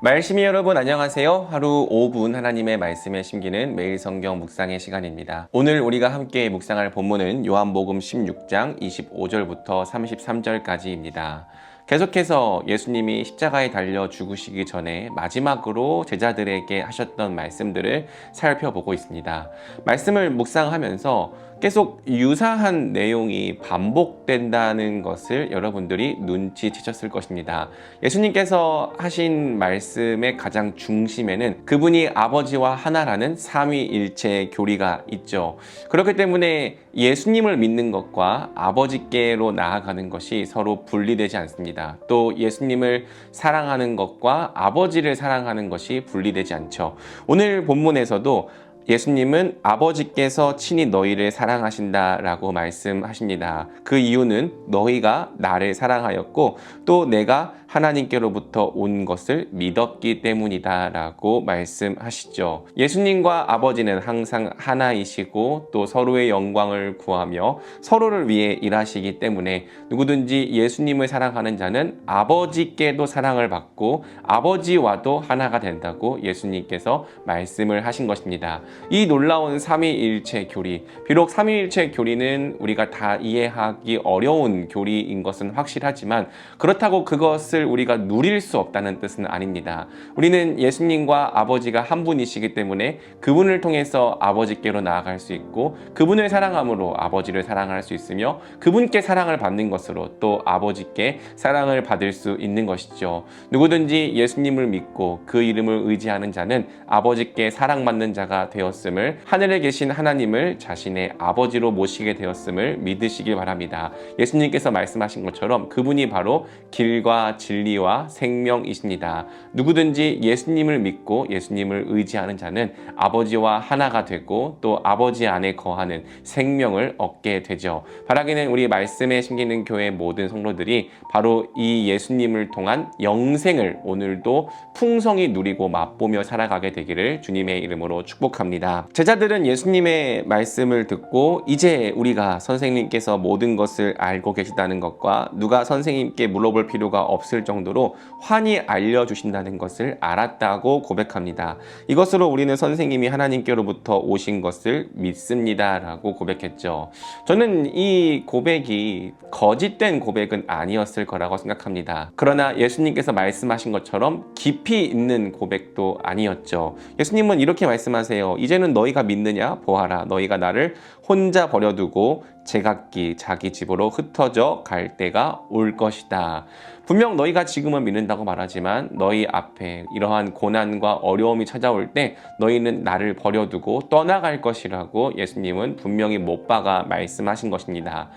말씀이 여러분 안녕하세요. 하루 5분 하나님의 말씀에 심기는 매일 성경 묵상의 시간입니다. 오늘 우리가 함께 묵상할 본문은 요한복음 16장 25절부터 33절까지입니다. 계속해서 예수님이 십자가에 달려 죽으시기 전에 마지막으로 제자들에게 하셨던 말씀들을 살펴보고 있습니다. 말씀을 묵상하면서 계속 유사한 내용이 반복된다는 것을 여러분들이 눈치채셨을 것입니다. 예수님께서 하신 말씀의 가장 중심에는 그분이 아버지와 하나라는 삼위일체 교리가 있죠. 그렇기 때문에 예수님을 믿는 것과 아버지께로 나아가는 것이 서로 분리되지 않습니다. 또 예수님을 사랑하는 것과 아버지를 사랑하는 것이 분리되지 않죠. 오늘 본문에서도 예수님은 아버지께서 친히 너희를 사랑하신다라고 말씀하십니다. 그 이유는 너희가 나를 사랑하였고 또 내가 하나님께로부터 온 것을 믿었기 때문이다라고 말씀하시죠. 예수님과 아버지는 항상 하나이시고 또 서로의 영광을 구하며 서로를 위해 일하시기 때문에 누구든지 예수님을 사랑하는 자는 아버지께도 사랑을 받고 아버지와도 하나가 된다고 예수님께서 말씀을 하신 것입니다. 이 놀라운 삼위일체 교리, 비록 삼위일체 교리는 우리가 다 이해하기 어려운 교리인 것은 확실하지만 그렇다고 그것을 우리가 누릴 수 없다는 뜻은 아닙니다. 우리는 예수님과 아버지가 한 분이시기 때문에 그분을 통해서 아버지께로 나아갈 수 있고 그분을 사랑함으로 아버지를 사랑할 수 있으며 그분께 사랑을 받는 것으로 또 아버지께 사랑을 받을 수 있는 것이죠. 누구든지 예수님을 믿고 그 이름을 의지하는 자는 아버지께 사랑받는 자가 되었음을, 하늘에 계신 하나님을 자신의 아버지로 모시게 되었음을 믿으시길 바랍니다. 예수님께서 말씀하신 것처럼 그분이 바로 길과 진리와 생명이십니다. 누구든지 예수님을 믿고 예수님을 의지하는 자는 아버지와 하나가 되고 또 아버지 안에 거하는 생명을 얻게 되죠. 바라기는 우리 말씀에 심기는 교회 모든 성도들이 바로 이 예수님을 통한 영생을 오늘도 풍성히 누리고 맛보며 살아가게 되기를 주님의 이름으로 축복합니다. 제자들은 예수님의 말씀을 듣고 이제 우리가 선생님께서 모든 것을 알고 계시다는 것과 누가 선생님께 물어볼 필요가 없을 정도로 환히 알려주신다는 것을 알았다고 고백합니다. 이것으로 우리는 선생님이 하나님께로부터 오신 것을 믿습니다 라고 고백했죠. 저는 이 고백이 거짓된 고백은 아니었을 거라고 생각합니다. 그러나 예수님께서 말씀하신 것처럼 깊이 있는 고백도 아니었죠. 예수님은 이렇게 말씀하세요. 이제는 너희가 믿느냐? 보아라. 너희가 나를 혼자 버려두고 제각기 자기 집으로 흩어져 갈 때가 올 것이다. 분명 너희가 지금은 믿는다고 말하지만 너희 앞에 이러한 고난과 어려움이 찾아올 때 너희는 나를 버려두고 떠나갈 것이라고 예수님은 분명히 못 박아 말씀하신 것입니다.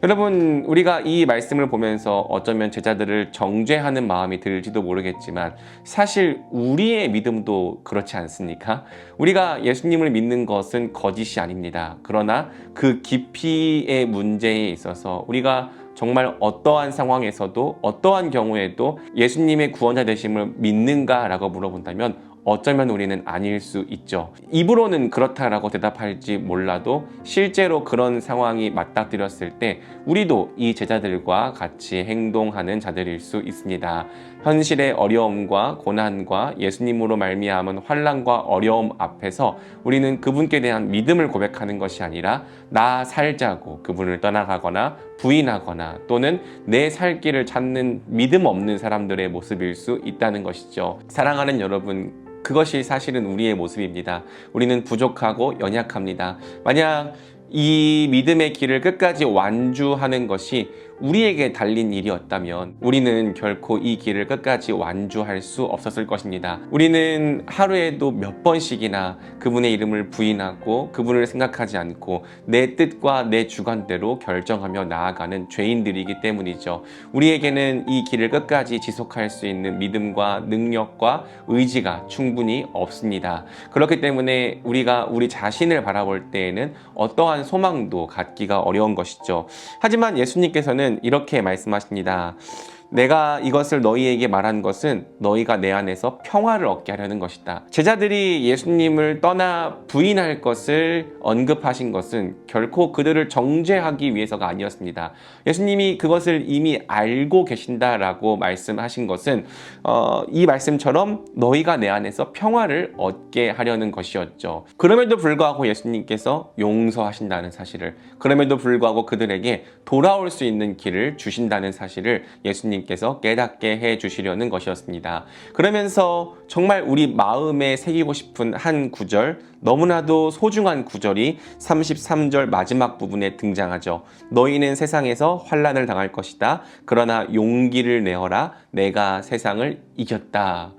여러분, 우리가 이 말씀을 보면서 어쩌면 제자들을 정죄하는 마음이 들지도 모르겠지만 사실 우리의 믿음도 그렇지 않습니까? 우리가 예수님을 믿는 것은 거짓이 아닙니다. 그러나 그 깊이의 문제에 있어서 우리가 정말 어떠한 상황에서도 어떠한 경우에도 예수님의 구원자 되심을 믿는가라고 물어본다면 어쩌면 우리는 아닐 수 있죠. 입으로는 그렇다라고 대답할지 몰라도 실제로 그런 상황이 맞닥뜨렸을 때 우리도 이 제자들과 같이 행동하는 자들일 수 있습니다. 현실의 어려움과 고난과 예수님으로 말미암은 환난과 어려움 앞에서 우리는 그분께 대한 믿음을 고백하는 것이 아니라 나 살자고 그분을 떠나가거나 부인하거나 또는 내 살 길을 찾는 믿음 없는 사람들의 모습일 수 있다는 것이죠. 사랑하는 여러분, 그것이 사실은 우리의 모습입니다. 우리는 부족하고 연약합니다. 만약 이 믿음의 길을 끝까지 완주하는 것이 우리에게 달린 일이었다면 우리는 결코 이 길을 끝까지 완주할 수 없었을 것입니다. 우리는 하루에도 몇 번씩이나 그분의 이름을 부인하고 그분을 생각하지 않고 내 뜻과 내 주관대로 결정하며 나아가는 죄인들이기 때문이죠. 우리에게는 이 길을 끝까지 지속할 수 있는 믿음과 능력과 의지가 충분히 없습니다. 그렇기 때문에 우리가 우리 자신을 바라볼 때에는 어떠한 소망도 갖기가 어려운 것이죠. 하지만 예수님께서는 이렇게 말씀하십니다. 내가 이것을 너희에게 말한 것은 너희가 내 안에서 평화를 얻게 하려는 것이다. 제자들이 예수님을 떠나 부인할 것을 언급하신 것은 결코 그들을 정죄하기 위해서가 아니었습니다. 예수님이 그것을 이미 알고 계신다라고 말씀하신 것은 이 말씀처럼 너희가 내 안에서 평화를 얻게 하려는 것이었죠. 그럼에도 불구하고 예수님께서 용서하신다는 사실을, 그럼에도 불구하고 그들에게 돌아올 수 있는 길을 주신다는 사실을 예수님께서 깨닫게 해 주시려는 것이었습니다. 그러면서 정말 우리 마음에 새기고 싶은 한 구절, 너무나도 소중한 구절이 33절 마지막 부분에 등장하죠. 너희는 세상에서 환난을 당할 것이다. 그러나 용기를 내어라. 내가 세상을 이겼다.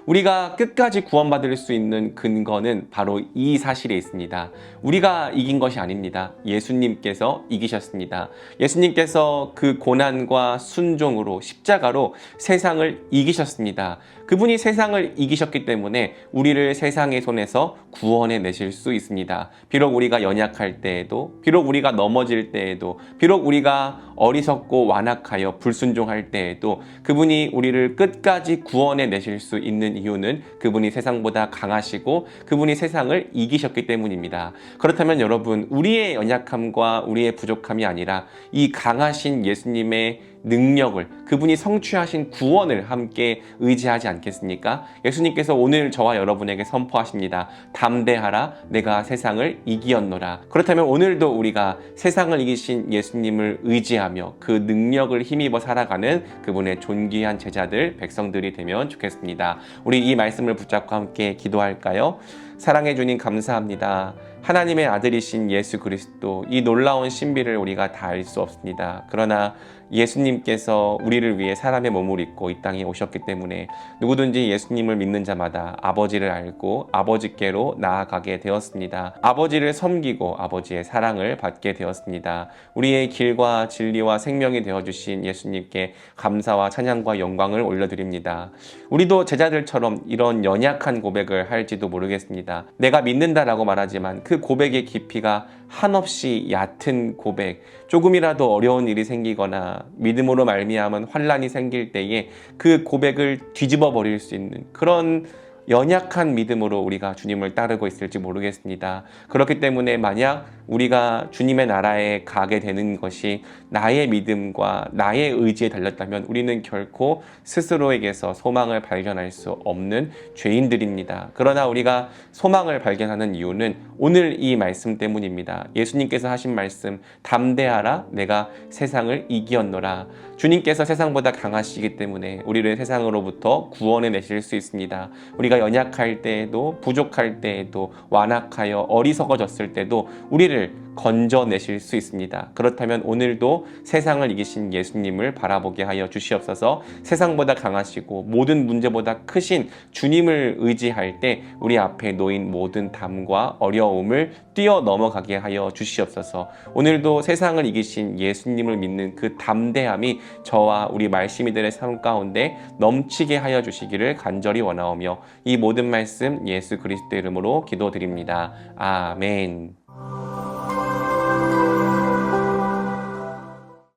우리가 끝까지 구원받을 수 있는 근거는 바로 이 사실에 있습니다. 우리가 이긴 것이 아닙니다. 예수님께서 이기셨습니다. 예수님께서 그 고난과 순종으로 십자가로 세상을 이기셨습니다. 그분이 세상을 이기셨기 때문에 우리를 세상의 손에서 구원해 내실 수 있습니다. 비록 우리가 연약할 때에도, 비록 우리가 넘어질 때에도, 비록 우리가 어리석고 완악하여 불순종할 때에도 그분이 우리를 끝까지 구원해 내실 수 있는 이유는 그분이 세상보다 강하시고 그분이 세상을 이기셨기 때문입니다. 그렇다면 여러분, 우리의 연약함과 우리의 부족함이 아니라 이 강하신 예수님의 능력을, 그분이 성취하신 구원을 함께 의지하지 않겠습니까? 예수님께서 오늘 저와 여러분에게 선포하십니다. 담대하라, 내가 세상을 이기었노라. 그렇다면 오늘도 우리가 세상을 이기신 예수님을 의지하며 그 능력을 힘입어 살아가는 그분의 존귀한 제자들, 백성들이 되면 좋겠습니다. 우리 이 말씀을 붙잡고 함께 기도할까요? 사랑해 주님 감사합니다. 하나님의 아들이신 예수 그리스도, 이 놀라운 신비를 우리가 다 알 수 없습니다. 그러나 예수님께서 우리를 위해 사람의 몸을 입고 이 땅에 오셨기 때문에 누구든지 예수님을 믿는 자마다 아버지를 알고 아버지께로 나아가게 되었습니다. 아버지를 섬기고 아버지의 사랑을 받게 되었습니다. 우리의 길과 진리와 생명이 되어주신 예수님께 감사와 찬양과 영광을 올려드립니다. 우리도 제자들처럼 이런 연약한 고백을 할지도 모르겠습니다. 내가 믿는다라고 말하지만 그 고백의 깊이가 한없이 얕은 고백, 조금이라도 어려운 일이 생기거나 믿음으로 말미암은 환난이 생길 때에 그 고백을 뒤집어 버릴 수 있는 그런 연약한 믿음으로 우리가 주님을 따르고 있을지 모르겠습니다. 그렇기 때문에 만약 우리가 주님의 나라에 가게 되는 것이 나의 믿음과 나의 의지에 달렸다면 우리는 결코 스스로에게서 소망을 발견할 수 없는 죄인들입니다. 그러나 우리가 소망을 발견하는 이유는 오늘 이 말씀 때문입니다. 예수님께서 하신 말씀, 담대하라, 내가 세상을 이기었노라. 주님께서 세상보다 강하시기 때문에 우리를 세상으로부터 구원해 내실 수 있습니다. 우리가 연약할 때에도, 부족할 때에도, 완악하여 어리석어졌을 때도 우리를 건져내실 수 있습니다. 그렇다면 오늘도 세상을 이기신 예수님을 바라보게 하여 주시옵소서. 세상보다 강하시고 모든 문제보다 크신 주님을 의지할 때 우리 앞에 놓인 모든 담과 어려움을 뛰어넘어가게 하여 주시옵소서. 오늘도 세상을 이기신 예수님을 믿는 그 담대함이 저와 우리 말씀이들의 삶 가운데 넘치게 하여 주시기를 간절히 원하오며 이 모든 말씀 예수 그리스도의 이름으로 기도드립니다. 아멘.